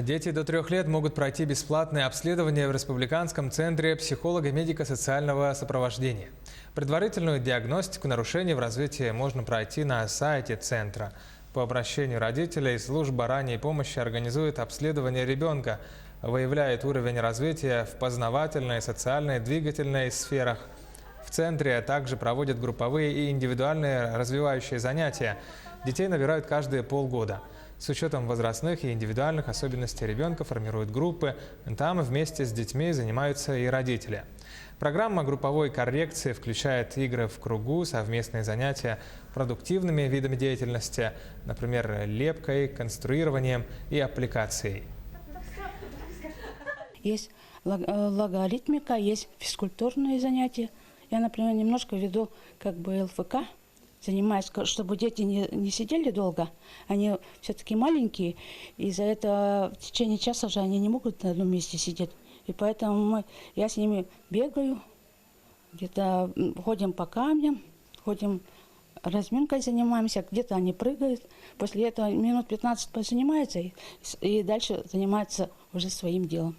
Дети до 3 лет могут пройти бесплатное обследование в Республиканском центре психолого-медико-социального сопровождения. Предварительную диагностику нарушений в развитии можно пройти на сайте центра. По обращению родителей служба ранней помощи организует обследование ребенка, выявляет уровень развития в познавательной, социальной, двигательной сферах. В центре также проводят групповые и индивидуальные развивающие занятия. Детей набирают каждые полгода. С учетом возрастных и индивидуальных особенностей ребенка формируют группы. Там вместе с детьми занимаются и родители. Программа групповой коррекции включает игры в кругу, совместные занятия продуктивными видами деятельности, например, лепкой, конструированием и аппликацией. Есть логаритмика, есть физкультурные занятия. Я, например, немножко веду ЛФК. Занимаюсь, чтобы дети не сидели долго. Они все-таки маленькие, и за это в течение часа же они не могут на одном месте сидеть. И поэтому я с ними бегаю, где-то ходим по камням, ходим разминкой занимаемся, где-то они прыгают. После этого минут 15 позанимаются и дальше занимаются уже своим делом.